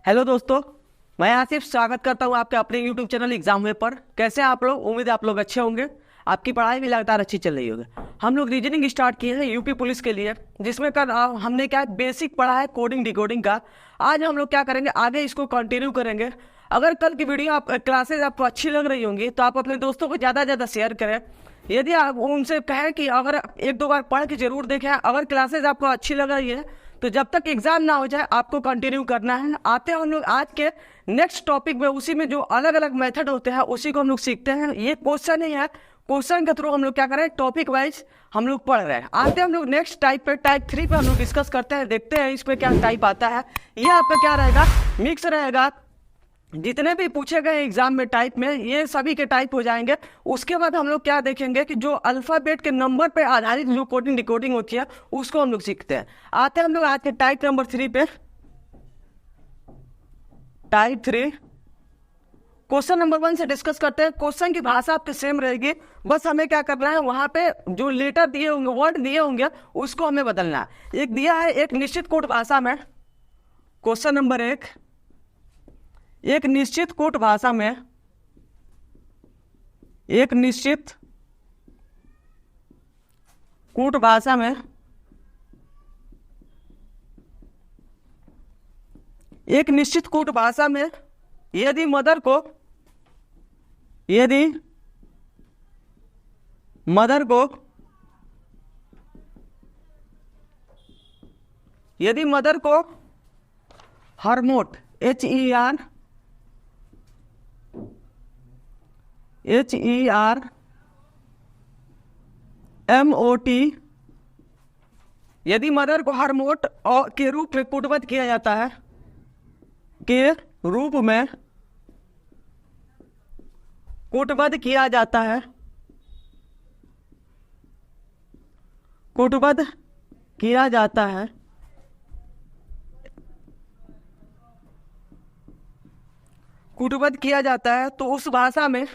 Hello दोस्तों, मैं आसिफ स्वागत करता हूं आपके अपने यूट्यूब चैनल एग्जाम वे पर। कैसे हैं आप लोग? उम्मीद है आप लोग अच्छे होंगे। आपकी पढ़ाई भी लगातार अच्छी चल रही होगी। हम लोग रीजनिंग स्टार्ट किए हैं यूपी पुलिस के लिए, जिसमें कल हमने क्या बेसिक पढ़ा है कोडिंग डिकोडिंग का। आज हम लोग क्या करेंगे, आगे इसको कंटिन्यू करेंगे। अगर कल की वीडियो आप क्लासेज आपको अच्छी लग रही होंगी तो आप अपने दोस्तों को ज़्यादा ज़्यादा शेयर करें। यदि आप उनसे कहें कि अगर एक दो बार पढ़ के जरूर देखें, अगर क्लासेज आपको अच्छी लग रही है तो जब तक एग्जाम ना हो जाए आपको कंटिन्यू करना है। आते हैं हम लोग आज के नेक्स्ट टॉपिक में। उसी में जो अलग अलग मेथड होते हैं उसी को हम लोग सीखते हैं। ये क्वेश्चन ही है, क्वेश्चन के थ्रू हम लोग क्या करें, टॉपिक वाइज हम लोग पढ़ रहे हैं। आते हैं हम लोग नेक्स्ट टाइप पे, टाइप 3 पे हम लोग डिस्कस करते हैं। देखते हैं इस पे क्या टाइप आता है। ये आपका क्या रहेगा, मिक्स रहेगा। जितने भी पूछे गए एग्जाम में टाइप में, ये सभी के टाइप हो जाएंगे। उसके बाद हम लोग क्या देखेंगे कि जो अल्फाबेट के नंबर पे आधारित जो कोडिंग डिकोडिंग होती है उसको हम लोग सीखते हैं। आते हैं हम लोग आज के टाइप नंबर 3 पे। टाइप 3 क्वेश्चन नंबर 1 से डिस्कस करते हैं। क्वेश्चन की भाषा आपके सेम रहेगी, बस हमें क्या करना है, वहां पे जो लेटर दिए होंगे, वर्ड दिए होंगे, उसको हमें बदलना है। एक दिया है एक निश्चित कोड भाषा में, क्वेश्चन नंबर 1, एक निश्चित कोट भाषा में, एक निश्चित कोट भाषा में एक निश्चित कोट भाषा में यदि मदर को हरमोट HERMOT यदि मदर को हरमोट और के रूप में कोटबद्ध किया जाता है, के रूप में कोटबद्ध किया जाता है, कोटबद्ध किया जाता है, कोटबद्ध किया जाता है, तो उस भाषा में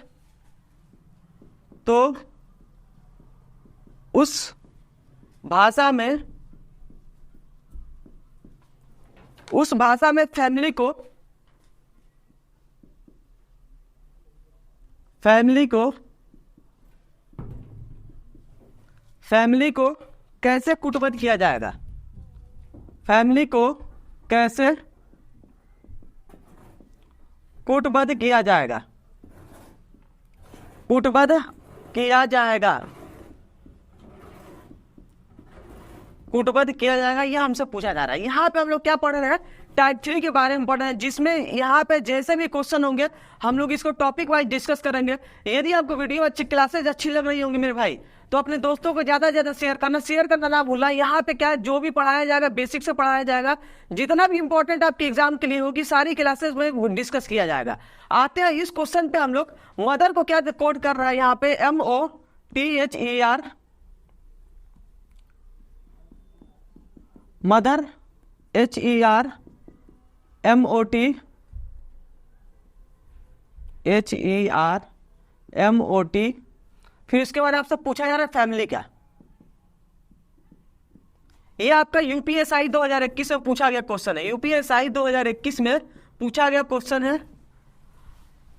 फैमिली को कैसे कुटबद्ध किया जाएगा, फैमिली को कैसे कुटबद्ध किया जाएगा, कुटबद्ध किया जाएगा, कुटबद्ध किया जाएगा, यह हमसे पूछा जा रहा है। यहाँ पे हम लोग क्या पढ़ रहे हैं, टाइप 3 के बारे में पढ़ रहे हैं, जिसमें यहाँ पे जैसे भी क्वेश्चन होंगे हम लोग इसको टॉपिक वाइज डिस्कस करेंगे। यदि आपको वीडियो क्लासेज अच्छी लग रही होंगी मेरे भाई, तो अपने दोस्तों को ज्यादा से ज्यादा शेयर करना ना भूलना। यहाँ पे क्या है, जो भी पढ़ाया जाएगा बेसिक से पढ़ाया जाएगा, जितना भी इंपॉर्टेंट आपके एग्जाम के लिए होगी सारी क्लासेज में डिस्कस किया जाएगा। आते हैं इस क्वेश्चन पे। हम लोग मदर को क्या कोड कर रहा है यहाँ पे, MOTHER, मदर, HERMOT। फिर इसके बाद आपसे पूछा जा रहा है फैमिली क्या। ये आपका यूपीएसआई 2021 में पूछा गया क्वेश्चन है, यूपीएसआई 2021 में पूछा गया क्वेश्चन है।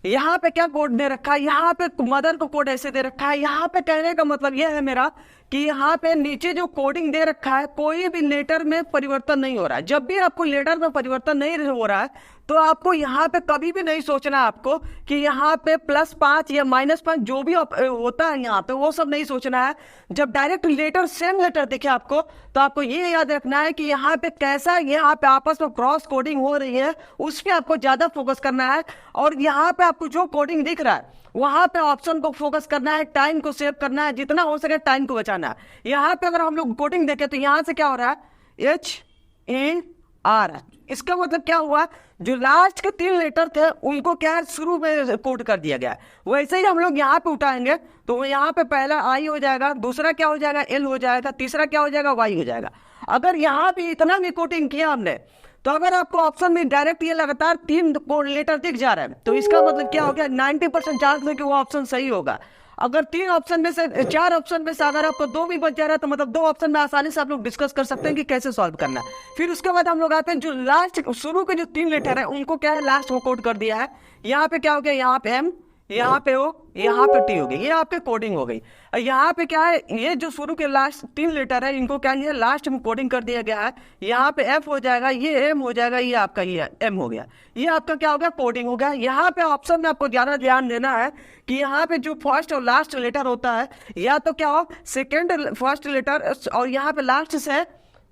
यहाँ पे क्या कोड दे रखा है, यहाँ पे मदर को कोड ऐसे दे रखा है। यहाँ पे कहने का मतलब यह है मेरा कि यहाँ पे नीचे जो कोडिंग दे रखा है कोई भी लेटर में परिवर्तन नहीं हो रहा है। जब भी आपको लेटर में परिवर्तन नहीं हो रहा है तो आपको यहाँ पे कभी भी नहीं सोचना आपको कि यहाँ पे +5 या -5 जो भी होता है यहाँ पे, वो सब नहीं सोचना है। जब डायरेक्ट लेटर सेम लेटर दिखे आपको तो आपको ये याद रखना है कि यहाँ पे कैसा यहाँ पे आपस में क्रॉस कोडिंग हो रही है, उस पर आपको ज्यादा फोकस करना है। और यहाँ पे आपको जो कोडिंग दिख रहा है वहां पे ऑप्शन को फोकस करना है, टाइम को सेव करना है, जितना हो सके टाइम को बचाना है। यहाँ पे अगर हम लोग कोडिंग देखें तो यहाँ से क्या हो रहा है, HER। इसका मतलब क्या हुआ, जो लास्ट के 3 लेटर थे उनको क्या शुरू में कोड कर दिया गया। वैसे ही हम लोग यहाँ पे उठाएंगे तो यहाँ पे पहला I हो जाएगा, दूसरा क्या हो जाएगा, L हो जाएगा, तीसरा क्या हो जाएगा, Y हो जाएगा। अगर यहाँ पे इतना भी कोडिंग किया हमने तो अगर आपको ऑप्शन में डायरेक्ट ये लगातार 3 लेटर दिख जा रहा है तो इसका मतलब क्या हो गया, 90% चांस है कि वो ऑप्शन सही होगा। अगर 3 ऑप्शन में से 4 ऑप्शन में से अगर आपको 2 भी बच जा रहा है तो मतलब 2 ऑप्शन में आसानी से आप लोग डिस्कस कर सकते हैं कि कैसे सॉल्व करना है। फिर उसके बाद हम लोग आते हैं जो लास्ट शुरू के जो 3 लेटर है उनको क्या है लास्ट में कोड कर दिया है। यहाँ पे क्या हो गया, यहाँ पे एम, यहाँ पे ओ, यहाँ पे टी हो गई, ये आपके कोडिंग हो गई। यहाँ पे क्या है, ये जो शुरू के लास्ट 3 लेटर है इनको क्या है लास्ट में कोडिंग कर दिया गया है। यहाँ पे एफ हो जाएगा, ये एम हो जाएगा, ये आपका ये एम हो गया, ये आपका क्या हो गया कोडिंग हो गया। यहाँ पे ऑप्शन में आपको ज्यादा ध्यान देना है कि यहाँ पे जो फर्स्ट और लास्ट लेटर होता है या तो क्या हो सेकेंड फर्स्ट लेटर और यहाँ पे लास्ट से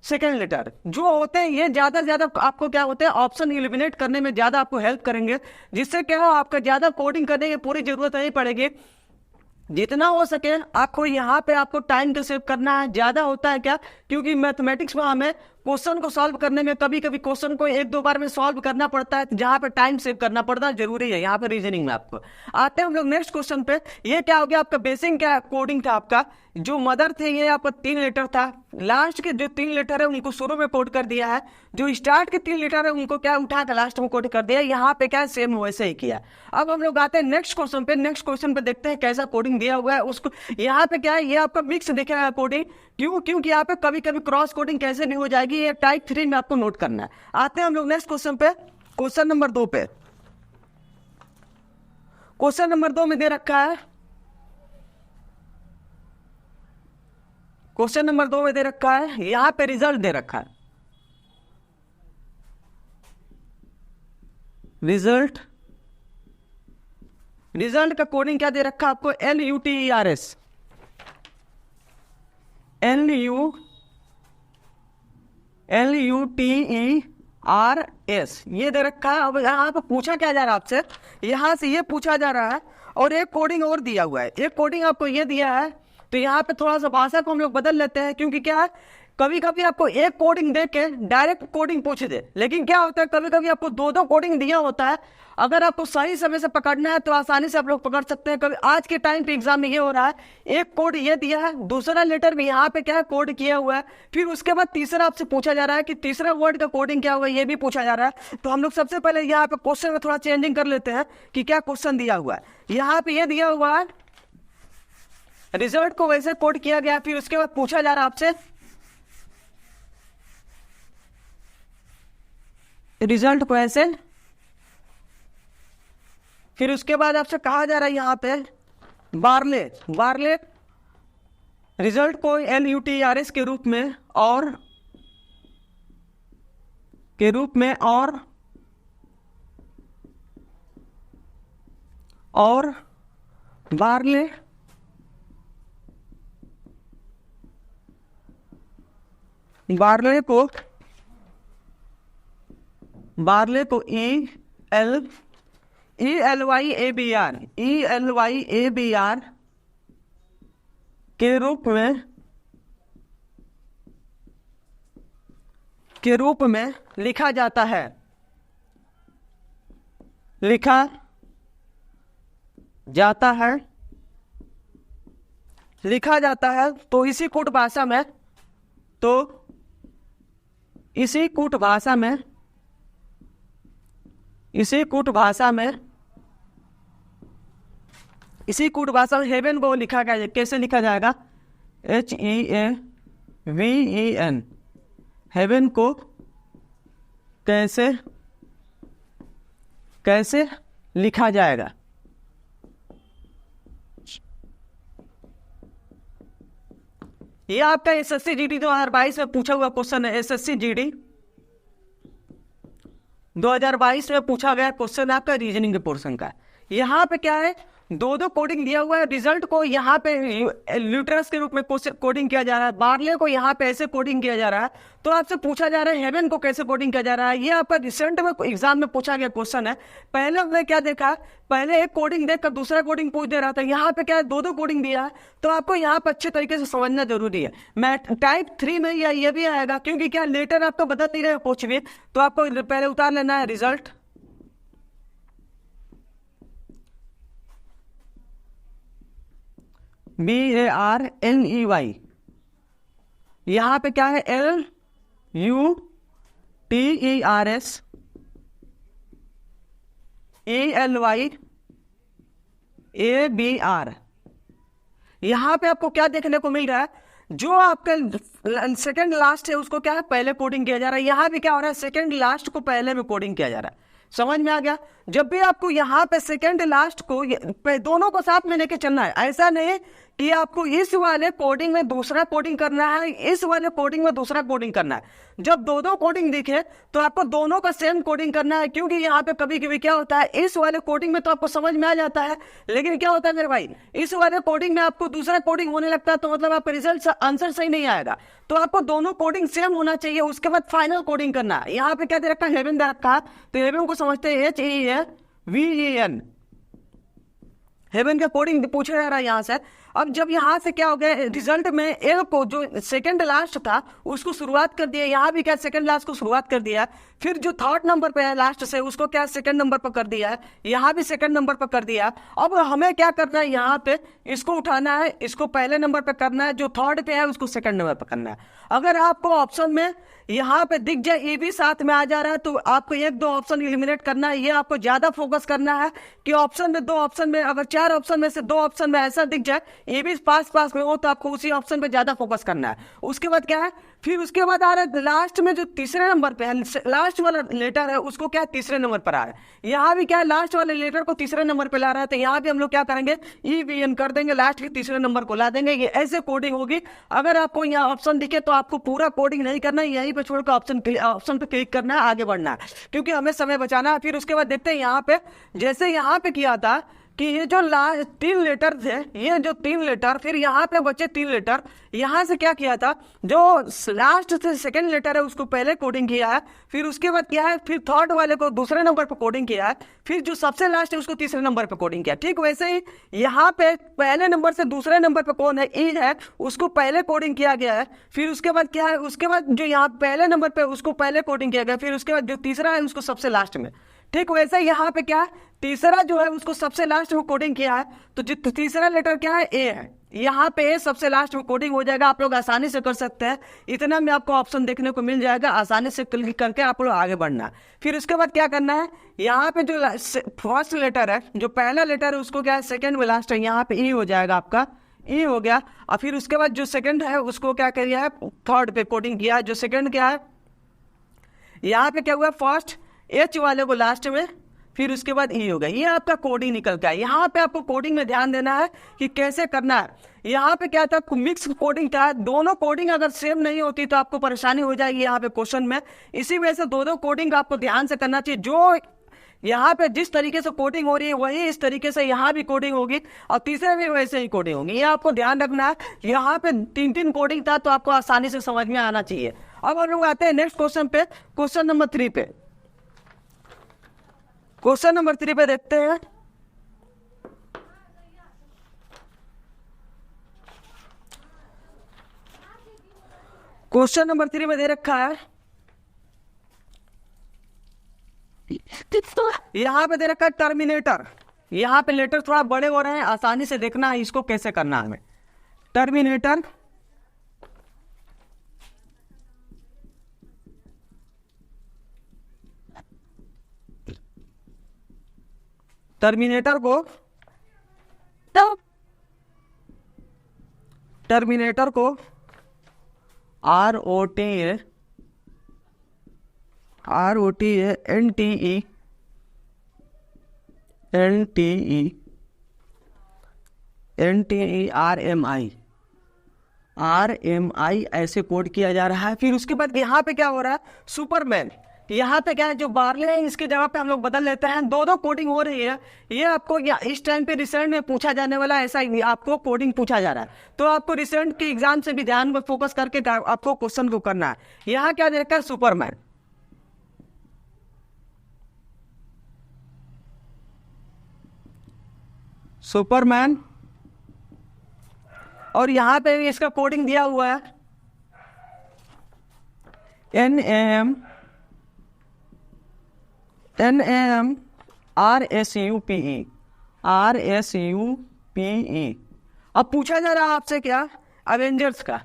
सेकेंड लेटर जो होते हैं ये ज्यादा से ज्यादा आपको क्या होते हैं ऑप्शन एलिमिनेट करने में ज्यादा आपको हेल्प करेंगे, जिससे क्या हो आपका ज्यादा कोडिंग करने की पूरी जरूरत नहीं पड़ेगी। जितना हो सके आपको यहाँ पे आपको टाइम को सेव करना है। ज्यादा होता है क्या, क्योंकि मैथमेटिक्स में हमें क्वेश्चन को सॉल्व करने में कभी कभी क्वेश्चन को 1-2 बार में सॉल्व करना पड़ता है, जहाँ पे टाइम सेव करना पड़ता है जरूरी है यहाँ पे रीजनिंग में। आपको आते हैं हम लोग नेक्स्ट क्वेश्चन पे। ये क्या हो गया आपका बेसिक क्या कोडिंग था आपका, जो मदर थे ये आपका 3 लेटर था, लास्ट के जो 3 लेटर है उनको शुरू में कोड कर दिया है, जो स्टार्ट के 3 लेटर है उनको क्या उठा कर लास्ट में कोड कर दिया। यहाँ पे क्या सेम वैसे ही किया। अब हम लोग आते हैं नेक्स्ट क्वेश्चन पे। नेक्स्ट क्वेश्चन पे देखते हैं कैसा कोडिंग दिया हुआ है उसको। यहाँ पे क्या है, ये आपका मिक्स दिखेगा कोडिंग, क्योंकि यहाँ पे कभी कभी क्रॉस कोडिंग कैसे नहीं हो जाएगी, ये टाइप 3 में आपको नोट करना है। आते हैं हम लोग नेक्स्ट क्वेश्चन पे, क्वेश्चन नंबर 2 पे। क्वेश्चन नंबर 2 में दे रखा है, क्वेश्चन नंबर 2 में दे रखा है, यहां पे रिजल्ट दे रखा है। रिजल्ट का कोडिंग क्या दे रखा है आपको, LUTERS, LUTERS ये दे रखा है। अब यहाँ पे पूछा क्या जा रहा है आपसे, यहाँ से ये पूछा जा रहा है और एक कोडिंग और दिया हुआ है। एक कोडिंग आपको ये दिया है तो यहाँ पे थोड़ा सा भाषा को हम लोग बदल लेते हैं, क्योंकि क्या है कभी कभी आपको एक कोडिंग दे के डायरेक्ट कोडिंग पूछ दे, लेकिन क्या होता है कभी कभी आपको 2-2 कोडिंग दिया होता है। अगर आपको सही समय से पकड़ना है तो आसानी से आप लोग पकड़ सकते हैं। कभी आज के टाइम पे एग्जाम में ये हो रहा है, एक कोड ये दिया है, दूसरा लेटर भी यहाँ पे क्या है कोड किया हुआ है, फिर उसके बाद तीसरा आपसे पूछा जा रहा है कि तीसरा वर्ड का कोडिंग क्या हुआ है, ये भी पूछा जा रहा है। तो हम लोग सबसे पहले यहाँ पे क्वेश्चन में थोड़ा चेंजिंग कर लेते हैं कि क्या क्वेश्चन दिया हुआ है। यहाँ पे ये दिया हुआ है रिजल्ट को वैसे कोड किया गया, फिर उसके बाद पूछा जा रहा है आपसे रिजल्ट को ऐसे, फिर उसके बाद आपसे कहा जा रहा है यहाँ पे बार्ले रिजल्ट को LUTERS के रूप में और बार्ले को ELYABR के रूप में लिखा जाता है। तो इसी कूट भाषा में हेवन को लिखा गया, कैसे लिखा जाएगा, HEAVEN हेवन को कैसे लिखा जाएगा। ये आपका SSC GD 2022 में पूछा हुआ क्वेश्चन है। SSC GD 2022 में पूछा गया क्वेश्चन है आपका रीजनिंग के पोर्शन का। यहाँ पे क्या है 2-2 कोडिंग दिया हुआ है। रिजल्ट को यहाँ पे ल्यूटरस के रूप में कोडिंग किया जा रहा है, बार्ले को यहाँ पे ऐसे कोडिंग किया जा रहा है। तो आपसे पूछा जा रहा है हेवन को कैसे कोडिंग किया जा रहा है। ये आपका रिसेंट में एग्जाम में पूछा गया क्वेश्चन है। पहले हमने क्या देखा, पहले एक कोडिंग देखकर दूसरा कोडिंग पूछ दे रहा था, यहाँ पे क्या है 2-2 कोडिंग दिया है। तो आपको यहाँ पे अच्छे तरीके से समझना जरूरी है। मैथ टाइप 3 में ये भी आएगा, क्योंकि क्या लेटर आपको बदल नहीं रहे कुछ भी, तो आपको पहले उतार लेना है रिजल्ट। BARLEY यहाँ पे क्या है LUTERS ELYABR यहाँ पे आपको क्या देखने को मिल रहा है, जो आपका सेकंड लास्ट है उसको क्या है पहले कोडिंग किया जा रहा है। यहाँ भी क्या हो रहा है, सेकंड लास्ट को पहले में कोडिंग किया जा रहा है। समझ में आ गया। जब भी आपको यहाँ पे सेकंड लास्ट को दोनों को साथ में लेके चलना है, ऐसा नहीं कि आपको इस वाले कोडिंग में दूसरा कोडिंग करना है, इस वाले कोडिंग में दूसरा कोडिंग करना है। जब दो कोडिंग दिखे तो आपको दोनों का सेम कोडिंग करना है, क्योंकि यहाँ पे कभी कभी क्या होता है, इस वाले कोडिंग में तो आपको समझ में आ जाता है, लेकिन क्या होता है मेरे भाई, इस वाले कोडिंग में आपको दूसरा कोडिंग होने लगता है, तो मतलब आपका रिजल्ट आंसर सही नहीं आएगा। तो आपको दोनों कोडिंग सेम होना चाहिए, उसके बाद फाइनल कोडिंग करना है। यहाँ पे क्या दे रखा है, हेवन दे रखा है, तो हेवन को समझते हैं HEAVEN, हेवन का कोडिंग पूछा जा रहा है यहाँ से। अब जब यहाँ से क्या हो गया, रिजल्ट में ए को जो सेकंड लास्ट था उसको शुरुआत कर दिया, यहाँ भी क्या सेकंड लास्ट को शुरुआत कर दिया, फिर जो थर्ड नंबर पे है लास्ट से उसको क्या सेकंड नंबर पर कर दिया है, यहाँ भी सेकंड नंबर पर कर दिया। अब हमें क्या करना है, यहाँ पे इसको उठाना है, इसको पहले नंबर पे करना है, जो थर्ड पे है उसको सेकंड नंबर पर करना है। अगर आपको ऑप्शन में यहाँ पे दिख जाए ए भी साथ में आ जा रहा है, तो आपको एक दो ऑप्शन एलिमिनेट करना है। ये आपको ज्यादा फोकस करना है कि ऑप्शन में दो ऑप्शन में, अगर चार ऑप्शन में से दो ऑप्शन में ऐसा दिख जाए ए भी पास पास में हो, तो आपको उसी ऑप्शन पे ज्यादा फोकस करना है। उसके बाद क्या है, फिर उसके बाद आ रहा है लास्ट में जो तीसरे नंबर पे है, लास्ट वाला लेटर है उसको क्या है तीसरे नंबर पर आ रहा है। यहाँ भी क्या है, लास्ट वाले लेटर को तीसरे नंबर पे ला रहा है, तो यहाँ भी हम लोग क्या करेंगे, EVN कर देंगे, लास्ट के तीसरे नंबर को ला देंगे। ये ऐसे कोडिंग होगी। अगर आपको यहाँ ऑप्शन दिखे तो आपको पूरा कोडिंग नहीं करना है, यहीं पे छोड़कर ऑप्शन पे क्लिक करना है, आगे बढ़ना है, क्योंकि हमें समय बचाना है। फिर उसके बाद देखते हैं यहाँ पे, जैसे यहाँ पे किया था कि ये जो लास्ट 3 लेटर थे, ये जो 3 लेटर, फिर यहाँ पे बचे 3 लेटर, यहाँ से क्या किया था, जो लास्ट से सेकंड लेटर है उसको पहले कोडिंग किया है, फिर उसके बाद क्या है, फिर थर्ड वाले को दूसरे नंबर पर कोडिंग किया है, फिर जो सबसे लास्ट है उसको तीसरे नंबर पर कोडिंग किया। ठीक वैसे ही यहाँ पे पहले नंबर से दूसरे नंबर पर कौन है, ई है, उसको पहले कोडिंग किया गया है। फिर उसके बाद क्या है, उसके बाद जो यहाँ पहले नंबर पे उसको पहले कोडिंग किया गया, फिर उसके बाद जो तीसरा है उसको सबसे लास्ट में। ठीक वैसे यहाँ पे क्या है, तीसरा जो है उसको सबसे लास्ट में कोडिंग किया है, तो जो तीसरा लेटर क्या है, ए है, यहाँ पे ए सबसे लास्ट में कोडिंग हो जाएगा। आप लोग आसानी से कर सकते हैं, इतना में आपको ऑप्शन देखने को मिल जाएगा, आसानी से क्लिक करके आप लोग आगे बढ़ना। फिर उसके बाद क्या करना है, यहाँ पे जो फर्स्ट लेटर है, जो पहला लेटर है उसको क्या है सेकंड में लास्ट है, यहाँ पे ई हो जाएगा, आपका ई हो गया। और फिर उसके बाद जो सेकंड है उसको क्या किया है, थर्ड पे कोडिंग किया है। जो सेकंड क्या है, यहाँ पे क्या हुआ, फर्स्ट एच वाले को लास्ट में, फिर उसके बाद ई होगा। ये आपका कोडिंग निकल का है। यहाँ पे आपको कोडिंग में ध्यान देना है कि कैसे करना है। यहाँ पे क्या था, मिक्स कोडिंग था, दोनों कोडिंग अगर सेम नहीं होती तो आपको परेशानी हो जाएगी यहाँ पे क्वेश्चन में। इसी वजह से दोनों कोडिंग आपको ध्यान से करना चाहिए। जो यहाँ पे जिस तरीके से कोडिंग हो रही है वही इस तरीके से यहाँ भी कोडिंग होगी, और तीसरे भी वैसे ही कोडिंग होगी। ये आपको ध्यान रखना है। यहाँ पे 3 कोडिंग था, तो आपको आसानी से समझ में आना चाहिए। अब हम लोग आते हैं नेक्स्ट क्वेश्चन पे, क्वेश्चन नंबर 3 पे। क्वेश्चन नंबर 3 पे देखते हैं। क्वेश्चन नंबर 3 में दे रखा है, यहाँ पे दे रखा है टर्मिनेटर। यहाँ पे लेटर थोड़ा बड़े हो रहे हैं, आसानी से देखना है इसको कैसे करना है हमें। टर्मिनेटर, टर्मिनेटर को RMI ऐसे कोड किया जा रहा है। फिर उसके बाद यहाँ पे क्या हो रहा है, सुपरमैन। यहाँ पे क्या है, जो बार्ले है इसकी जगह पे हम लोग बदल लेते हैं। दो कोडिंग हो रही है। ये आपको इस टाइम पे रिसेंट में पूछा जाने वाला ऐसा ही आपको कोडिंग पूछा जा रहा है, तो आपको रिसेंट के एग्जाम से भी ध्यान में फोकस करके आपको क्वेश्चन को करना है। यहाँ क्या दे रखा है, सुपरमैन। सुपरमैन, और यहाँ पे भी इसका कोडिंग दिया हुआ है, NAM RSUPE। अब पूछा जा रहा है आपसे क्या, अवेंजर्स का।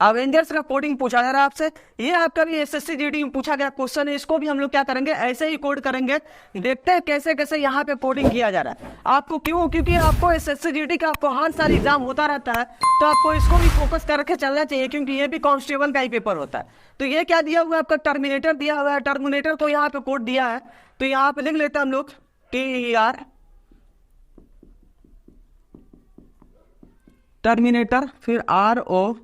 अवेंजर्स का कोडिंग पूछा जा रहा है आपसे। ये आपका भी एसएससी जीडी में पूछा गया क्वेश्चन है, इसको भी हम लोग क्या करेंगे, ऐसे ही कोड करेंगे। देखते हैं कैसे कैसे यहाँ पे कोडिंग किया जा रहा है। आपको क्यों, क्योंकि आपको एसएससी जीडी का आपको हर साल एग्जाम होता रहता है, तो आपको इसको भी फोकस करके चलना चाहिए, क्योंकि ये भी कांस्टेबल का ही पेपर होता है। तो ये क्या दिया हुआ है आपका, टर्मिनेटर दिया हुआ है। टर्मिनेटर को यहाँ पे कोड दिया है, तो यहाँ पे लिख लेते हैं हम लोग TER टर्मिनेटर, फिर ROTANENTERMI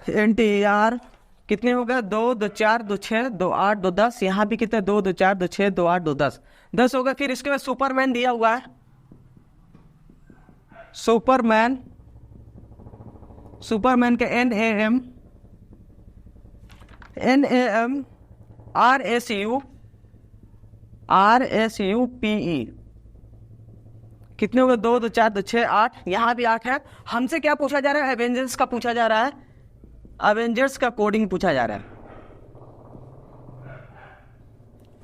NTER कितने हो गए, 2 2 4 2 6 2 8 2 10। यहाँ भी कितने, 2 2 4 2 6 2 8 2 10 10 हो गए। फिर इसके बाद सुपरमैन दिया हुआ है, सुपरमैन के NAM RSUPE कितने हो गए, 2 2 4 2 6 8। यहाँ भी 8 है। हमसे क्या पूछा जा रहा है, एवेंजर्स का पूछा जा रहा है, अवेंजर्स का कोडिंग पूछा जा रहा है,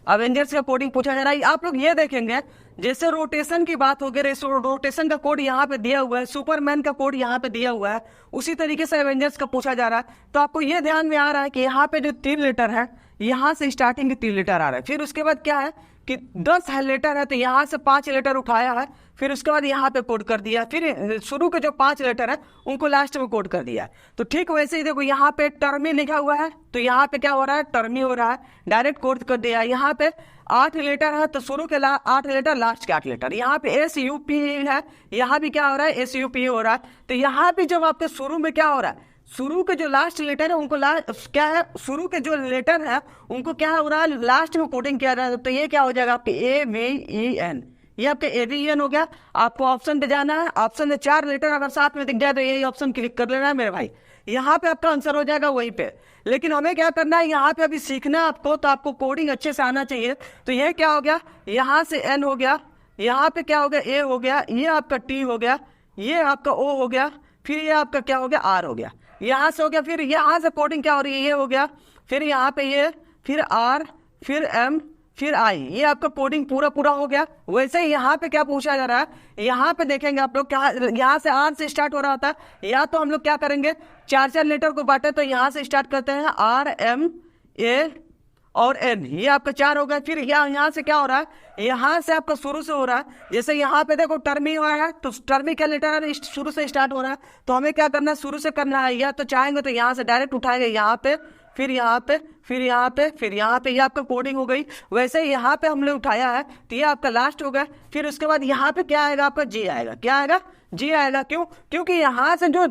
अवेंजर्स का कोडिंग पूछा जा रहा है। आप लोग ये देखेंगे, जैसे रोटेशन की बात हो गई, रोटेशन का कोड यहाँ पे दिया हुआ है, सुपरमैन का कोड यहाँ पे दिया हुआ है, उसी तरीके से एवेंजर्स का पूछा जा रहा है। तो आपको ये ध्यान में आ रहा है कि यहाँ पे जो 3 लेटर है, यहाँ से स्टार्टिंग के 3 लेटर आ रहा है। फिर उसके बाद क्या है कि 10 लेटर है, तो यहाँ से 5 लेटर उठाया है, फिर उसके बाद यहाँ पे कोड कर दिया, फिर शुरू के जो 5 लेटर है उनको लास्ट में कोड कर दिया। तो ठीक वैसे ही देखो, यहाँ पे टर्मी लिखा हुआ है, तो यहाँ पे क्या हो रहा है, टर्मी हो रहा है, डायरेक्ट कोड कर दिया। यहाँ पे 8 लेटर है, तो शुरू के 8 लेटर, लास्ट के 8 लेटर। यहाँ पे SUPE है, यहाँ भी क्या हो रहा है, SUPE हो रहा है। तो यहाँ पे जब आपके शुरू में क्या हो रहा है, शुरू के जो लास्ट लेटर है उनको क्या है, शुरू के जो लेटर है उनको क्या हो रहा है, लास्ट में कोडिंग किया जा रहा है। तो ये क्या हो जाएगा आपके AVEN, ये आपके AVEN हो गया। आपको ऑप्शन पे जाना है, ऑप्शन में 4 लेटर अगर साथ में दिख जाए तो यही ऑप्शन क्लिक कर लेना है मेरे भाई, यहाँ पे आपका आंसर हो जाएगा वहीं पे। लेकिन हमें क्या करना है, यहाँ पे अभी सीखना है आपको, तो आपको कोडिंग अच्छे से आना चाहिए। तो ये क्या हो गया, यहाँ से N हो गया, यहाँ पे क्या हो गया, A हो गया, ये आपका T हो गया, ये आपका O हो गया, फिर ये आपका क्या हो गया, R हो गया, यहाँ से हो गया। फिर यहाँ से कोडिंग क्या हो रही है, ये हो गया, फिर यहाँ पे ये, फिर R, फिर M, फिर I, ये आपका कोडिंग पूरा हो गया। वैसे ही यहाँ पे क्या पूछा जा रहा है, यहाँ पे देखेंगे आप लोग, क्या यहाँ से R से स्टार्ट हो रहा होता है, या तो हम लोग क्या करेंगे, 4 लेटर को बांटे, तो यहाँ से स्टार्ट करते हैं R M A और N, ये आपका 4 हो गया। फिर यहाँ से क्या हो रहा है, यहाँ से आपका शुरू से हो रहा है, जैसे यहाँ पे देखो टर्मी हो रहा है, तो टर्मी क्या लेटर है, शुरू से स्टार्ट हो रहा है। तो हमें क्या करना है, शुरू से करना है, या तो चाहेंगे तो यहाँ से डायरेक्ट उठाएंगे, यहाँ पे, फिर यहाँ पे, फिर यहाँ पे, फिर यहाँ पे, ये आपका कोडिंग हो गई। वैसे ही यहाँ पे हमने उठाया है, तो ये आपका लास्ट हो गया। फिर उसके बाद यहाँ पे क्या आएगा, आपका G आएगा, क्या आएगा, G आएगा। क्यों, क्योंकि यहाँ से जो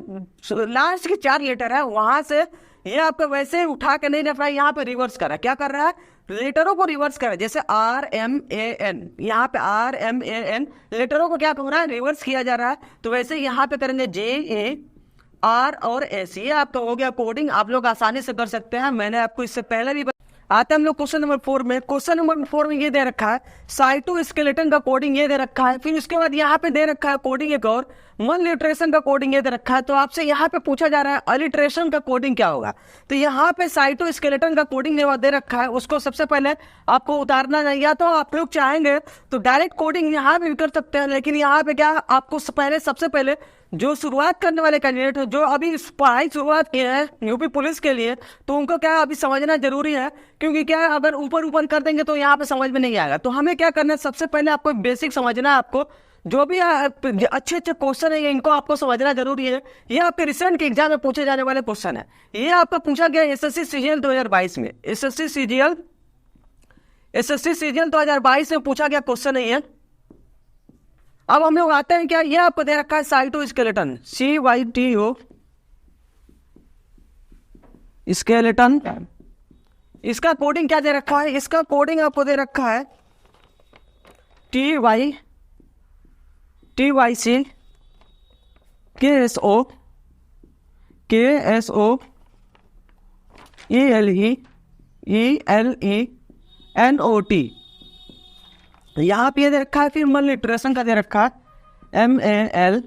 लास्ट के 4 लेटर है, वहां से ये आपका वैसे उठा के नहीं रख रहा है, यहाँ पे रिवर्स कर रहा है। क्या कर रहा है, लेटरों को रिवर्स कर रहा है। जैसे RMAN, यहाँ पे RMAN, लेटरों को क्या हो रहा है, रिवर्स किया जा रहा है। तो वैसे यहाँ पे करेंगे JAR और S, ये आपका हो गया कोडिंग। आप लोग आसानी से कर सकते हैं, मैंने आपको इससे पहले भी आते हैं हम लोग क्वेश्चन नंबर 4 में। क्वेश्चन नंबर 4 में ये दे रखा है साइटोस्केलेटन का कोडिंग, ये दे रखा है। फिर उसके बाद यहाँ पे दे रखा है कोडिंग एक और, अलिट्रेशन का कोडिंग ये दे रखा है। तो आपसे यहाँ पे पूछा जा रहा है अलिट्रेशन का कोडिंग क्या होगा। तो यहाँ पे साइटोस्केलेटन का कोडिंग दे रखा है, उसको सबसे पहले आपको उतारना नहीं, या तो आप लोग चाहेंगे तो डायरेक्ट कोडिंग यहाँ पे भी कर सकते हैं। लेकिन यहाँ पे क्या, आपको सबसे पहले जो शुरुआत करने वाले कैंडिडेट जो अभी पढ़ाई शुरुआत किए हैं यूपी पुलिस के लिए, तो उनको क्या अभी समझना जरूरी है। क्योंकि क्या, अगर ऊपर कर देंगे तो यहाँ पे समझ में नहीं आएगा। तो हमें क्या करना है, सबसे पहले आपको बेसिक समझना है। आपको जो भी अच्छे क्वेश्चन है, इनको आपको समझना जरूरी है। ये आपके रिसेंट के एग्जाम में पूछे जाने वाले क्वेश्चन है। ये आपका पूछा गया SSC CGL 2022 में, SSC CGL 2022 में पूछा गया क्वेश्चन है ये। अब हम लोग आते हैं, क्या ये आपको दे रखा है साइटोस्केलेटन, CYTO स्केलेटन। इसका कोडिंग क्या दे रखा है, इसका कोडिंग आपको दे रखा है TYC KSO ELENOT, यहाँ पे दे रखा है। फिर मल्टीट्रेशन का दे रखा है MALNUTRITION,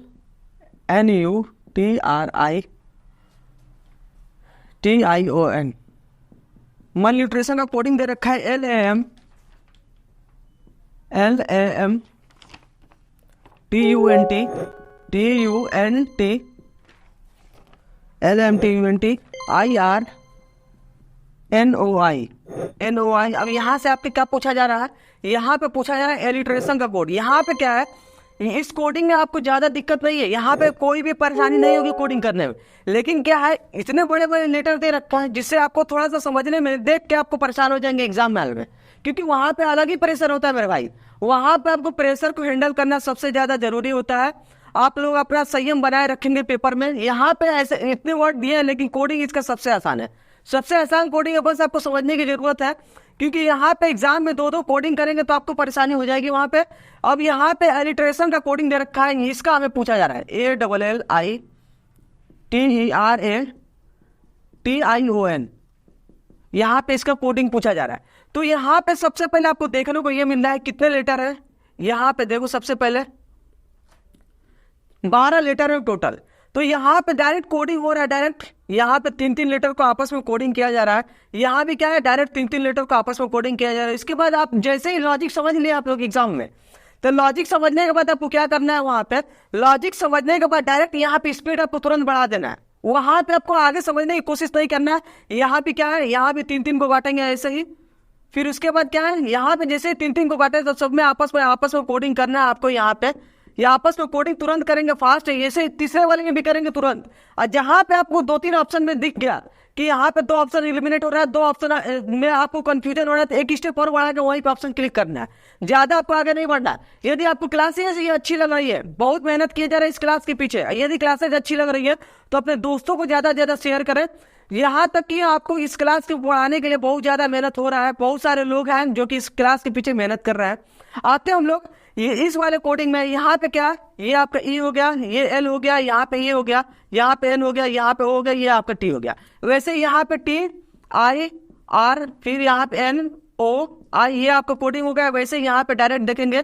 मल न्यूट्रिशन का कोडिंग दे रखा है LAM TUNT IRNOI। अब यहाँ से आपके क्या पूछा जा रहा है, यहाँ पे पूछा जा रहा है एलिट्रेशन का कोड। यहाँ पे क्या है, इस कोडिंग में आपको ज़्यादा दिक्कत नहीं है, यहाँ पे कोई भी परेशानी नहीं होगी कोडिंग करने में। लेकिन क्या है, इतने बड़े बड़े लेटर दे रखा है जिससे आपको थोड़ा सा समझने में, देख के आपको परेशान हो जाएंगे एग्जाम में में, क्योंकि वहाँ पे अलग ही प्रेशर होता है मेरे भाई। वहाँ पे आपको प्रेशर को हैंडल करना सबसे ज़्यादा जरूरी होता है। आप लोग अपना संयम बनाए रखेंगे पेपर में। यहाँ पे ऐसे इतने वर्ड दिए हैं, लेकिन कोडिंग इसका सबसे आसान है, सबसे आसान कोडिंग है, बस आपको समझने की जरूरत है। क्योंकि यहाँ पे एग्जाम में दो कोडिंग करेंगे तो आपको परेशानी हो जाएगी वहाँ पे। अब यहाँ पे एलिट्रेशन का कोडिंग दे रखा है, इसका हमें पूछा जा रहा है ALLITERATION, यहाँ पे इसका कोडिंग पूछा जा रहा है। तो यहाँ पे सबसे पहले आपको देखने को ये मिल रहा है कितने लेटर है। यहाँ पे देखो सबसे पहले 12 लेटर है टोटल। तो यहाँ पे डायरेक्ट कोडिंग हो रहा है, डायरेक्ट यहाँ पे 3-3 लेटर को आपस में कोडिंग किया जा रहा है। यहाँ भी क्या है, डायरेक्ट 3-3 लेटर को आपस में कोडिंग किया जा रहा है। इसके बाद आप जैसे ही लॉजिक समझ लिया आप लोग एग्जाम में, तो लॉजिक समझने के बाद आपको क्या करना है, वहाँ पे लॉजिक समझने के बाद डायरेक्ट यहाँ पे स्पीड आपको तुरंत बढ़ा देना है। वहाँ पे आपको आगे समझने की कोशिश नहीं करना है। यहाँ पे क्या है, यहाँ भी 3-3 को बांटेंगे ऐसे ही। फिर उसके बाद क्या है, यहाँ पे जैसे 3-3 को बांटे तो सब में आपस में कोडिंग करना है आपको। यहाँ पे ये आपस में कोडिंग तुरंत करेंगे, फास्ट है। ऐसे तीसरे वाले में भी करेंगे तुरंत। और जहाँ पे आपको 2-3 ऑप्शन में दिख गया कि यहाँ पे 2 ऑप्शन एलिमिनेट हो रहा है, 2 ऑप्शन में आपको कंफ्यूजन हो रहा है, तो एक स्टेप और बढ़ा के वहीं पे ऑप्शन क्लिक करना है। ज्यादा आपको आगे नहीं बढ़ना। यदि आपको क्लासेस ये अच्छी लग रही है, बहुत मेहनत किया जा रहा है इस क्लास के पीछे, यदि क्लासेस अच्छी लग रही है तो अपने दोस्तों को ज्यादा से ज्यादा शेयर करें। यहाँ तक कि आपको इस क्लास को पढ़ाने के लिए बहुत ज्यादा मेहनत हो रहा है, बहुत सारे लोग हैं जो कि इस क्लास के पीछे मेहनत कर रहे हैं। आते हैं हम लोग ये इस वाले कोडिंग में। यहाँ पे क्या, ये आपका E हो गया, ये L हो गया, यहाँ पे ये हो गया, यहाँ पे N हो गया, यहाँ पे O हो गया, ये आपका T हो गया। वैसे यहाँ पे TIR, फिर यहाँ पे NOI, ये आपका कोडिंग हो गया। वैसे यहाँ पे डायरेक्ट देखेंगे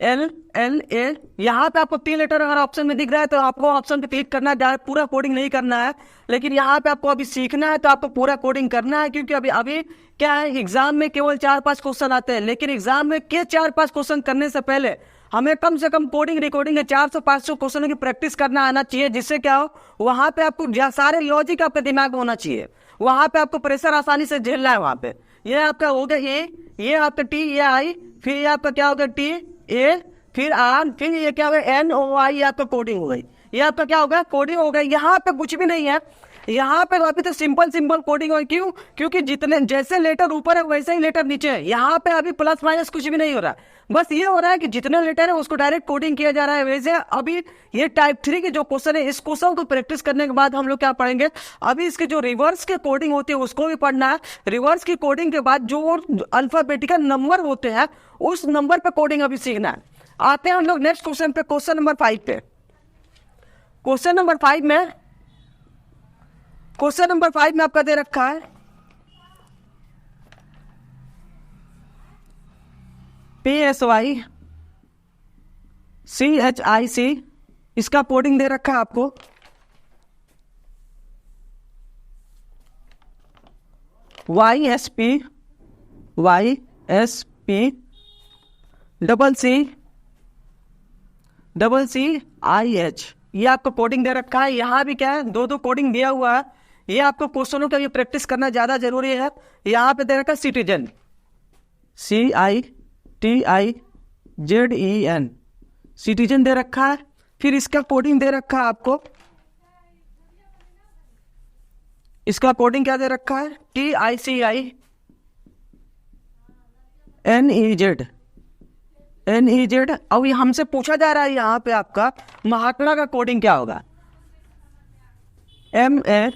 LLA, यहाँ पे आपको 3 लेटर अगर ऑप्शन में दिख रहा है तो आपको ऑप्शन पे क्लिक करना है, पूरा कोडिंग नहीं करना है। लेकिन यहाँ पे आपको अभी सीखना है तो आपको पूरा कोडिंग करना है, क्योंकि अभी क्या है, एग्जाम में केवल 4-5 क्वेश्चन आते हैं। लेकिन एग्जाम में के 4-5 क्वेश्चन करने से पहले हमें कम से कम कोडिंग रिकॉर्डिंग 400-500 क्वेश्चनों की प्रैक्टिस करना आना चाहिए, जिससे क्या हो, वहां पे आपको सारे लॉजिक आपके दिमाग में होना चाहिए। वहां पे आपको प्रेशर आसानी से झेलना है। वहां पे ये आपका हो गया ये आपका T, ये I, फिर ये आपका क्या होगा T A, फिर R, फिर ये क्या होगा NOI, ये आपका कोडिंग हो गई। ये आपका क्या होगा, कोडिंग हो गया। यहाँ पे कुछ भी नहीं है, यहाँ पे अभी तो सिंपल कोडिंग हो। क्यों, क्योंकि जितने जैसे लेटर ऊपर है वैसे ही लेटर नीचे है। यहाँ पे अभी प्लस माइनस कुछ भी नहीं हो रहा, बस ये हो रहा है कि जितने लेटर है उसको डायरेक्ट कोडिंग किया जा रहा है। वैसे अभी ये टाइप 3 के जो क्वेश्चन है, इस क्वेश्चन को प्रैक्टिस करने के बाद हम लोग क्या पढ़ेंगे, अभी इसके जो रिवर्स के कोडिंग होती है उसको भी पढ़ना है। रिवर्स की कोडिंग के बाद जो अल्फाबेटिकल नंबर होते हैं उस नंबर पे कोडिंग अभी सीखना है। आते हैं हम लोग नेक्स्ट क्वेश्चन पे, क्वेश्चन नंबर 5 पे। क्वेश्चन नंबर 5 में आपका दे रखा है PSYCHIC, इसका कोडिंग दे रखा है आपको। YSP CCIH, ये आपको कोडिंग दे रखा है। यहाँ भी क्या है, 2 कोडिंग दिया हुआ है। ये आपको क्वेश्चनों का ये प्रैक्टिस करना ज्यादा जरूरी है। यहाँ पे दे रखा है सिटीजन, CITIZEN, सिटीजन दे रखा है। फिर इसका कोडिंग दे रखा है आपको, इसका कोडिंग क्या दे रखा है, TICINEZ। अब हमसे पूछा जा रहा है यहाँ पे आपका महात्मा का कोडिंग क्या होगा, MA,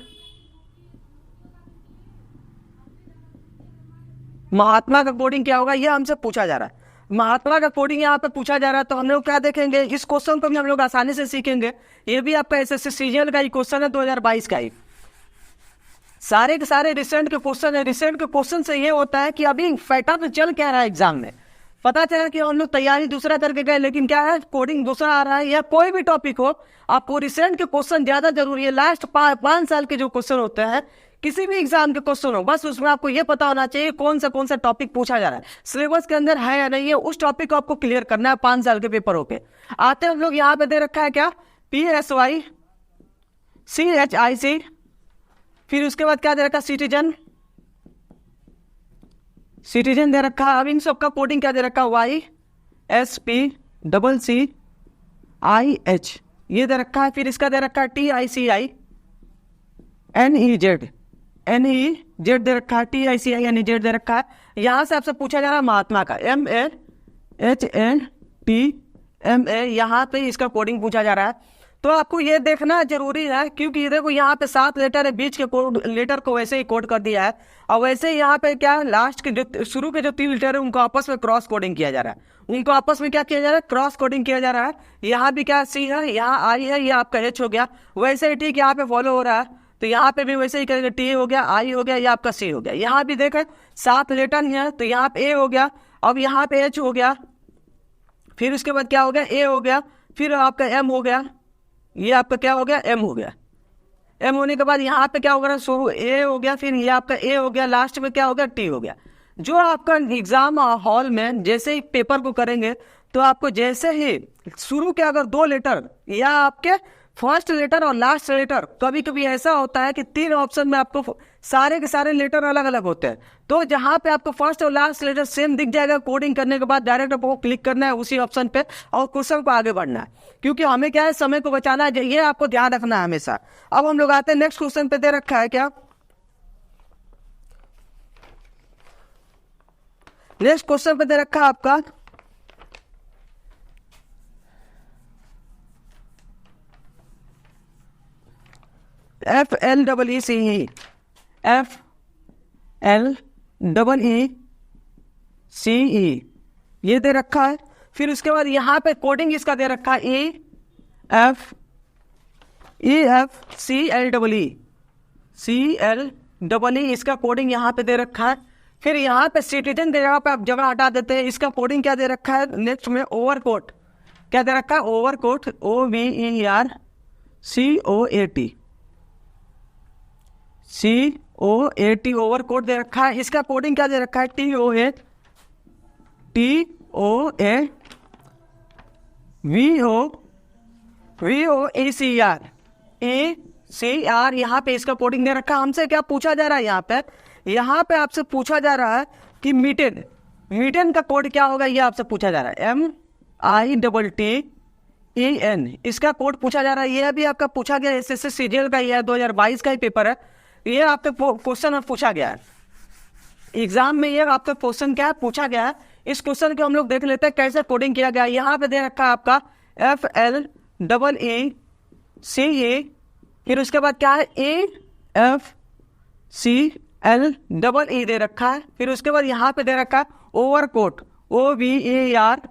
महात्मा का कोडिंग क्या होगा, ये हमसे पूछा जा रहा है। महात्मा का कोडिंग यहाँ पे पूछा जा रहा है, तो हम लोग क्या देखेंगे, इस क्वेश्चन को भी हम लोग आसानी से सीखेंगे। ये भी आपका SSC सीजीएल का ही क्वेश्चन है, 2022 का ही। सारे के सारे रिसेंट के क्वेश्चन है। रिसेंट के क्वेश्चन से ये होता है कि अभी पैटर्न चल क्या रहा है एग्जाम में। पता चला कि हम लोग तैयारी दूसरा करके गए, लेकिन क्या है, कोडिंग दूसरा आ रहा है। या कोई भी टॉपिक हो, आपको रिसेंट के क्वेश्चन ज्यादा जरूरी है। लास्ट 5 साल के जो क्वेश्चन होते हैं, किसी भी एग्जाम के क्वेश्चन हो, बस उसमें आपको ये पता होना चाहिए कौन सा टॉपिक पूछा जा रहा है, सिलेबस के अंदर है या नहीं है, उस टॉपिक को आपको क्लियर करना है 5 साल के पेपरों पे। आते हैं हम लोग यहाँ पे दे रखा है क्या, PSYCHIC, फिर उसके बाद क्या दे रखा है, सिटीजन दे रखा है। अब इन सबका कोडिंग क्या दे रखा है, YSPCCIH ये दे रखा है। फिर इसका दे रखा है TICINEZ दे रखा है, TICINEZ दे रखा है। यहाँ से आपसे पूछा जा रहा है महात्मा का, MAHNTMA, यहाँ पे इसका कोडिंग पूछा जा रहा है। तो आपको ये देखना जरूरी है, क्योंकि देखो यहाँ पे 7 लेटर है, बीच के लेटर को वैसे ही कोड कर दिया है, और वैसे ही यहाँ पे क्या लास्ट के जो शुरू के जो 3 लेटर है उनको आपस में क्रॉस कोडिंग किया जा रहा है, उनको आपस में क्या किया जा रहा है, क्रॉस कोडिंग किया जा रहा है। यहाँ भी क्या C है, यहाँ I है, ये आपका H हो गया, वैसे ही ठीक यहाँ पे फॉलो हो रहा है। तो यहाँ पे भी वैसे ही करेंगे, T हो गया, I हो गया, ये आपका C हो गया। यहाँ भी देखें 7 लेटर है, तो यहाँ पे A हो गया, अब यहाँ पे H हो गया, फिर उसके बाद क्या हो गया, A हो गया, फिर आपका M हो गया, ये आपका क्या हो गया, M हो गया। M होने के बाद यहाँ पे क्या होगा, शुरू A हो गया, फिर ये आपका A हो गया, लास्ट में क्या हो गया, T हो गया। जो आपका एग्जाम हॉल में जैसे ही पेपर को करेंगे, तो आपको जैसे ही शुरू के अगर 2 लेटर या आपके फर्स्ट लेटर और लास्ट लेटर, कभी कभी ऐसा होता है कि 3 ऑप्शन में आपको सारे के सारे लेटर अलग अलग होते हैं, तो जहाँ पे आपको फर्स्ट और लास्ट लेटर सेम दिख जाएगा, कोडिंग करने के बाद डायरेक्ट आपको क्लिक करना है उसी ऑप्शन पे और क्वेश्चन को आगे बढ़ना है, क्योंकि हमें क्या है, समय को बचाना है, ये आपको ध्यान रखना है हमेशा। अब हम लोग आते हैं नेक्स्ट क्वेश्चन पे, दे रखा है क्या, नेक्स्ट क्वेश्चन पे दे रखा है आपका FLEECE ये दे रखा है। फिर उसके बाद यहाँ पे कोडिंग इसका दे रखा है CLEE, इसका कोडिंग यहाँ पे दे रखा है। फिर यहाँ पे सिटीजन के जगह पे आप जगह हटा देते हैं, इसका कोडिंग क्या दे रखा है, नेक्स्ट में ओवरकोट क्या दे रखा है, ओवरकोट OVERCOAT ओवरकोट दे रखा है। इसका कोडिंग क्या दे रखा है, TOAVOECR यहाँ पे इसका कोडिंग दे रखा है। हमसे क्या पूछा जा रहा है, यहाँ पे आपसे पूछा जा रहा है कि मीटेन का कोड क्या होगा, ये आपसे पूछा जा रहा है, MITTEN इसका कोड पूछा जा रहा है। ये अभी आपका पूछा गया SSC CGL का, ये 2022 का ही पेपर है, ये आपके क्वेश्चन पूछा गया है एग्जाम में, ये आपका क्वेश्चन क्या है पूछा गया है। इस क्वेश्चन को हम लोग देख लेते हैं कैसे कोडिंग किया गया है। यहाँ पे दे रखा है आपका FLEECE, फिर उसके बाद क्या है AFCLEE दे रखा है। फिर उसके बाद यहाँ पे दे रखा है ओवरकोट OVERCOAT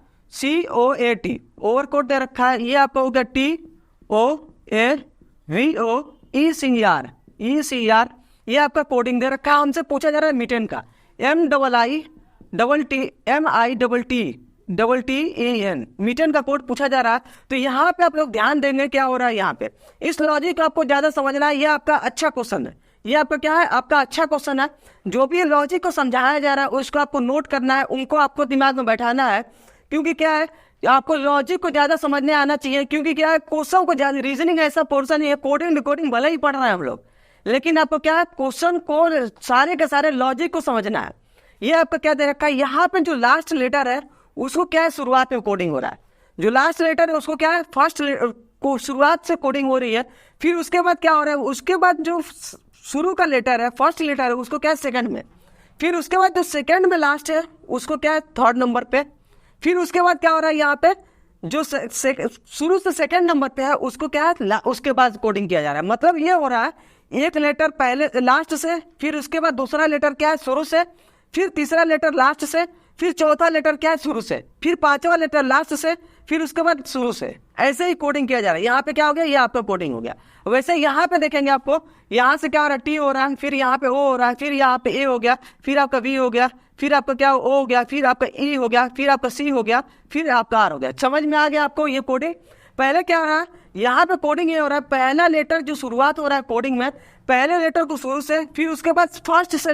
ओवरकोट दे रखा है। ये आपका हो गया TOAVOECR ये आपका कोडिंग दे रखा है। हमसे पूछा जा रहा है मीटेन का, MITTEN मीटेन का कोड पूछा जा रहा है। तो यहाँ पे आप लोग ध्यान देंगे क्या हो रहा है, यहाँ पे इस लॉजिक को आपको ज्यादा समझना है। ये आपका अच्छा क्वेश्चन है, ये आपका क्या है, आपका अच्छा क्वेश्चन है। जो भी लॉजिक को समझाया जा रहा है उसको आपको नोट करना है, उनको आपको दिमाग में बैठाना है, क्योंकि क्या है, आपको लॉजिक को ज्यादा समझने आना चाहिए। क्योंकि क्या है, क्वेश्चन को ज्यादा, रीजनिंग ऐसा पोर्सन है, कोडिंग डिकोडिंग भले ही पढ़ रहे हैं हम लोग, लेकिन आपको क्या है, क्वेश्चन को सारे के सारे लॉजिक को समझना है। ये आपका क्या दे रखा है, यहाँ पे जो लास्ट लेटर है उसको क्या है, शुरुआत में कोडिंग हो रहा है। जो लास्ट लेटर है उसको क्या है, फर्स्ट को शुरुआत से कोडिंग हो रही है। फिर उसके बाद क्या हो रहा है, उसके बाद जो शुरू का लेटर है, फर्स्ट लेटर है, उसको क्या है सेकंड में। फिर उसके बाद जो सेकंड में लास्ट है उसको क्या है थर्ड नंबर पे। फिर उसके बाद क्या हो रहा है, यहाँ पे जो शुरू से सेकंड नंबर पे है उसको क्या है उसके बाद कोडिंग किया जा रहा है। मतलब ये हो रहा है, एक लेटर पहले लास्ट से, फिर उसके बाद दूसरा लेटर क्या है शुरू से, फिर तीसरा लेटर लास्ट से, फिर चौथा लेटर क्या है शुरू से, फिर पांचवा लेटर लास्ट से, फिर उसके बाद शुरू से, ऐसे ही कोडिंग किया जा रहा है। यहाँ पे क्या हो गया, ये आपका कोडिंग हो गया। वैसे यहाँ पे देखेंगे आपको, यहाँ से क्या हो रहा है, टी हो रहा है, फिर यहाँ पे ओ हो रहा है, फिर यहाँ पे ए हो गया, फिर आपका बी हो गया, फिर आपका क्या ओ हो गया, फिर आपका ई हो गया, फिर आपका सी हो गया, फिर आपका आर हो गया। समझ में आ गया आपको ये कोडिंग। पहले क्या हो रहा है, यहाँ पे कोडिंग ये हो रहा है, पहला लेटर जो शुरुआत हो रहा है कोडिंग में, पहले लेटर को शुरू से, फिर उसके बाद फर्स्ट से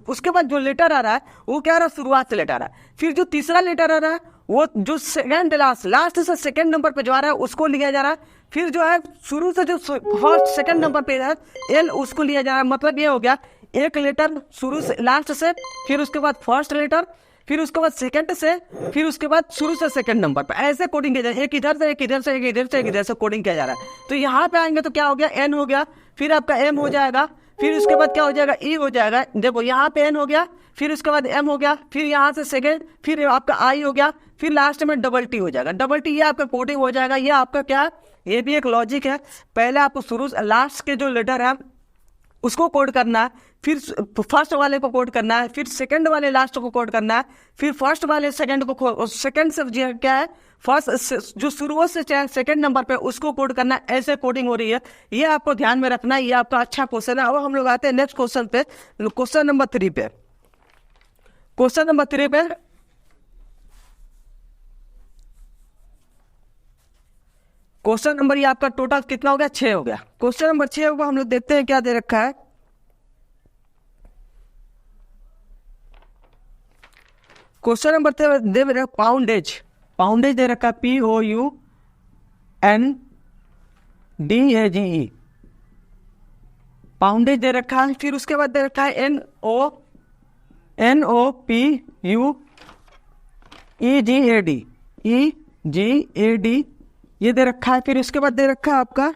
उसके बाद जो लेटर आ रहा है वो क्या आ रहा है, शुरुआत से लेटर आ रहा है। फिर जो तीसरा लेटर आ रहा है वो जो सेकंड लास्ट से सेकंड नंबर पे जो आ रहा है उसको लिया जा रहा है। फिर जो है शुरू से जो फर्स्ट सेकंड नंबर पे है एल, उसको लिया जा रहा है। मतलब ये हो गया एक लेटर शुरू से लास्ट से, फिर उसके बाद फर्स्ट लेटर, फिर उसके बाद सेकंड से, फिर उसके बाद शुरू से सेकंड नंबर पर, ऐसे कोडिंग किया जा रहा है। एक इधर से एक इधर से एक इधर से एक इधर से कोडिंग किया जा रहा है। तो यहाँ पे आएंगे तो क्या हो गया, एन हो गया, फिर आपका एम हो जाएगा, फिर उसके बाद क्या हो जाएगा, ई हो जाएगा। देखो यहाँ पे एन हो गया, फिर उसके बाद एम हो गया, फिर यहाँ से सेकंड, फिर आपका आई हो गया, फिर लास्ट में डबल टी हो जाएगा। डबल टी ये आपका कोडिंग हो जाएगा। ये आपका क्या है, ये भी एक लॉजिक है। पहले आपको शुरू लास्ट के जो लेटर है उसको कोड करना है, फिर फर्स्ट वाले को कोड करना है, फिर सेकंड वाले लास्ट को कोड करना है, फिर फर्स्ट वाले सेकंड को, सेकंड से क्या है फर्स्ट जो शुरुआत से चाहे सेकंड नंबर पे उसको कोड करना है। ऐसे कोडिंग हो रही है, ये आपको ध्यान में रखना है। ये आपका अच्छा क्वेश्चन है। अब हम लोग आते हैं नेक्स्ट क्वेश्चन पे, क्वेश्चन नंबर 3 पे। क्वेश्चन नंबर 3 पे क्वेश्चन नंबर ये आपका टोटल कितना हो गया, 6 हो गया। क्वेश्चन नंबर 6 होगा, हम लोग देखते हैं क्या दे रखा है। क्वेश्चन नंबर दे रखा पाउंडेज, पाउंडेज दे रखा POUNDAGE, पाउंडेज दे रखा है। फिर उसके बाद दे रखा है NOPUEGAD ये दे रखा है। फिर उसके बाद दे रखा है आपका,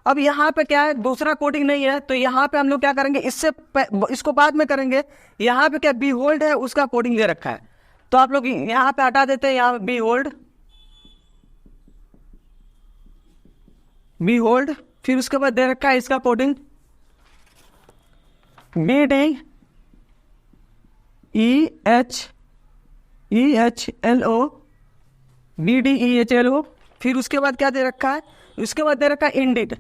अब यहाँ पे क्या है, दूसरा कोडिंग नहीं है, तो यहाँ पे हम लोग क्या करेंगे, इसको बाद में करेंगे। यहाँ पे क्या बी होल्ड है, उसका कोडिंग दे रखा है, तो आप लोग यहाँ पे हटा देते हैं। यहाँ बी होल्ड, फिर उसके बाद दे रखा है इसका कोडिंग BDEHLO। फिर उसके बाद क्या दे रखा है, उसके बाद दे रखा है इंडिड,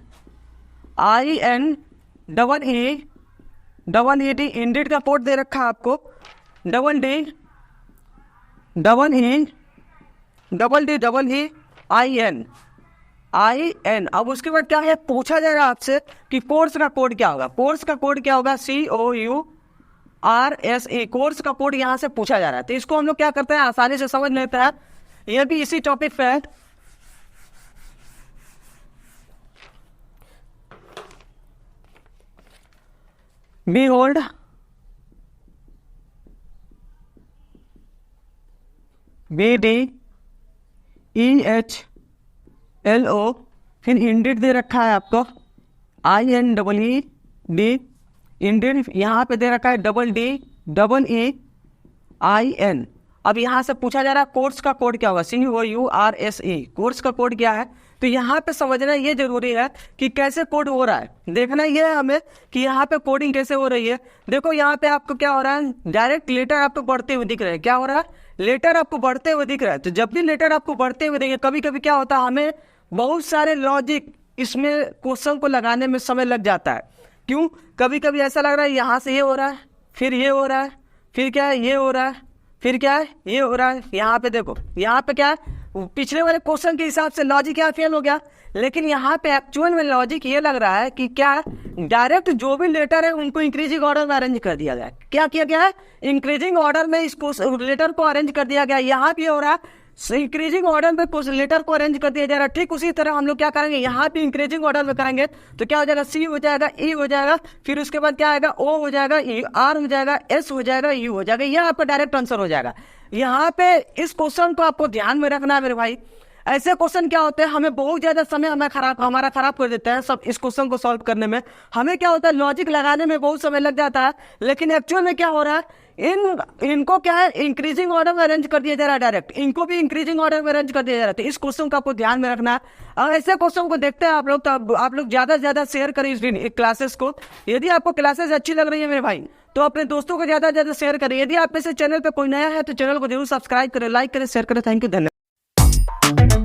INEED, इंडिड का कोड दे रखा है आपको DEEIN। अब उसके बाद क्या है, पूछा जाएगा आपसे कि कोर्स का कोड क्या होगा। कोर्स का कोड क्या होगा, COURSE, कोर्स का कोड यहाँ से पूछा जा रहा है। तो इसको हम लोग क्या करते हैं, आसानी से समझ लेते हैं। ये भी इसी टॉपिक पे है। बी होल्ड, BDEHLO, फिर इंडिड दे रखा है आपको INEED, इंडिड। यहाँ पे दे रखा है DEEIN। अब यहाँ से पूछा जा रहा है कोर्स का कोड क्या होगा, COURSE, कोर्स का कोड क्या है। तो यहाँ पे समझना ये जरूरी है कि कैसे कोड हो रहा है, देखना ये है हमें कि यहाँ पे कोडिंग कैसे हो रही है। देखो यहाँ पे आपको क्या हो रहा है, डायरेक्ट लेटर आपको बढ़ते हुए दिख रहे हैं। क्या हो रहा है, लेटर आपको बढ़ते हुए दिख रहा है। तो जब भी लेटर आपको बढ़ते हुए देंगे, कभी कभी क्या होता है, हमें बहुत सारे लॉजिक इसमें क्वेश्चन को लगाने में समय लग जाता है। क्यों, कभी कभी ऐसा लग रहा है यहाँ से ये हो रहा है, फिर ये हो रहा है, फिर क्या है ये हो रहा है, फिर क्या है ये हो रहा है। यहाँ पे देखो, यहाँ पे क्या है, पिछले वाले क्वेश्चन के हिसाब से लॉजिक यहाँ फेल हो गया, लेकिन यहाँ पे एक्चुअल में लॉजिक ये लग रहा है कि क्या डायरेक्ट जो भी लेटर है उनको इंक्रीजिंग ऑर्डर में अरेंज कर दिया गया। क्या किया गया है, इंक्रीजिंग ऑर्डर में इसको लेटर को अरेंज कर दिया गया। यहाँ पे हो रहा है इंक्रीजिंग ऑर्डर में कुछ लेटर को अरेंज कर दिया जा रहा है। ठीक उसी तरह हम लोग क्या करेंगे, यहाँ पे इंक्रीजिंग ऑर्डर में करेंगे तो क्या हो जाएगा, सी हो जाएगा, ई हो जाएगा, फिर उसके बाद क्या आएगा, ओ हो जाएगा, आर हो जाएगा, एस हो जाएगा, यू हो जाएगा। यह आपका डायरेक्ट आंसर हो जाएगा। यहाँ पे इस क्वेश्चन को आपको ध्यान में रखना है मेरे भाई। ऐसे क्वेश्चन क्या होते हैं, हमें बहुत ज्यादा समय हमारा खराब कर देता है सब इस क्वेश्चन को सॉल्व करने में। हमें क्या होता है, लॉजिक लगाने में बहुत समय लग जाता है, लेकिन एक्चुअल में क्या हो रहा है, इनको क्या है, इंक्रीजिंग ऑर्डर में अरेंज कर दिया जा रहा है। डायरेक्ट इनको भी इंक्रीजिंग ऑर्डर में अरेंज कर दिया जा रहा है। तो इस क्वेश्चन को आपको ध्यान में रखना है। और ऐसे क्वेश्चन को देखते हैं आप लोग, तो आप लोग ज्यादा से ज्यादा शेयर करें इस क्लासेस को। यदि आपको क्लासेस अच्छी लग रही है मेरे भाई, तो अपने दोस्तों को ज्यादा से ज्यादा शेयर करें। यदि आप में से चैनल पे कोई नया है तो चैनल को जरूर सब्सक्राइब करें, लाइक करें, शेयर करें। थैंक यू, धन्यवाद।